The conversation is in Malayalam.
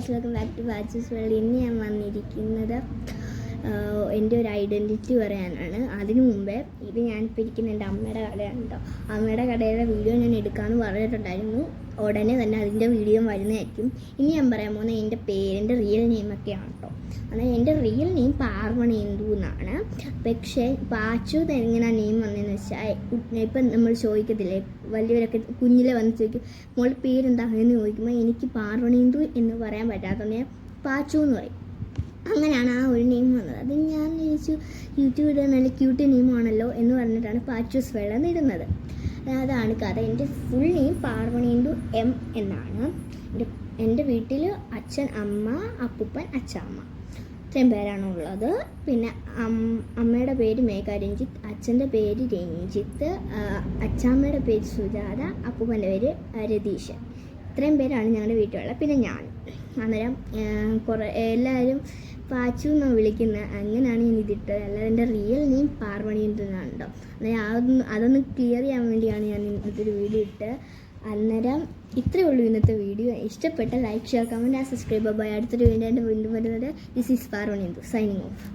Guys, welcome back to Pachu's world. ഇന്ന് ഞാൻ വന്നിരിക്കുന്നത് എൻ്റെ ഒരു ഐഡൻറ്റിറ്റി പറയാനാണ്. അതിനു മുമ്പേ ഇത് ഞാനിപ്പോൾ ഇരിക്കുന്ന എൻ്റെ അമ്മയുടെ കടയാണ് കേട്ടോ. അമ്മയുടെ കടയുടെ വീഡിയോ ഞാൻ എടുക്കാമെന്ന് പറഞ്ഞിട്ടുണ്ടായിരുന്നു. ഉടനെ തന്നെ അതിൻ്റെ വീഡിയോ വരുന്നതായിരിക്കും. ഇനി ഞാൻ പറയാൻ പോകുന്നത് എൻ്റെ പേരെൻ്റെ റിയൽ നെയിമൊക്കെയാണ് കേട്ടോ. അതായത് എൻ്റെ റിയൽ നെയിം പാർവണേന്ദു എന്നാണ്. പക്ഷേ പാച്ചു എങ്ങനെ നെയിം വന്നതെന്ന് വെച്ചാൽ, ഇപ്പം നമ്മൾ ചോദിക്കത്തില്ലേ, വലിയവരൊക്കെ കുഞ്ഞിലെ വന്ന് ചോദിക്കും മോളുടെ പേരെന്താ എന്ന് ചോദിക്കുമ്പോൾ എനിക്ക് പാർവണേന്ദു എന്ന് പറയാൻ പറ്റാത്തതുകൊണ്ട് ഞാൻ പാച്ചു എന്ന് പറയും. അങ്ങനെയാണ് ആ ഒരു നെയിം വന്നത്. അത് ഞാൻ ചോദിച്ചു യൂട്യൂബ് ഇടുക നല്ല ക്യൂട്ട് നെയിമാണല്ലോ എന്ന് പറഞ്ഞിട്ടാണ് പാച്ചൂസ് വേൾഡ് എന്ന് ഇടുന്നത്. അതാണ് കഥ. എൻ്റെ ഫുൾ നെയിം പാർവണേന്ദു എം എന്നാണ്. എൻ്റെ വീട്ടിൽ അച്ഛൻ, അമ്മ, അപ്പൂപ്പൻ, അച്ഛാമ്മ, ഇത്രയും പേരാണുള്ളത്. പിന്നെ അമ്മയുടെ പേര് മേഘ രഞ്ജിത്ത്, അച്ഛൻ്റെ പേര് രഞ്ജിത്ത്, അച്ഛാമ്മയുടെ പേര് സുജാത, അപ്പൂപ്പൻ്റെ പേര് രതീഷ്. ഇത്രയും പേരാണ് ഞങ്ങളുടെ വീട്ടിലുള്ളത്. പിന്നെ ഞാൻ. അന്നേരം എല്ലാവരും പാച്ചു എന്നാണ് വിളിക്കുന്നത്. അങ്ങനെയാണ് ഞാൻ ഇതിട്ടത്. അല്ലാതെ എൻ്റെ റിയൽ നെയിം പാർവണേന്ദു എന്നാണ് കേട്ടോ. അന്നേരം അതൊന്ന് ക്ലിയർ ചെയ്യാൻ വേണ്ടിയാണ് ഞാൻ ഇന്നത്തെ ഒരു വീഡിയോ ഇട്ട്. അന്നേരം ഇത്രയേ ഉള്ളൂ ഇന്നത്തെ വീഡിയോ. ഇഷ്ടപ്പെട്ട like, share, comment, subscribe. Bye. അടുത്തൊരു വീഡിയോ വീണ്ടും വരുന്നത്. This is Parvanendu signing of.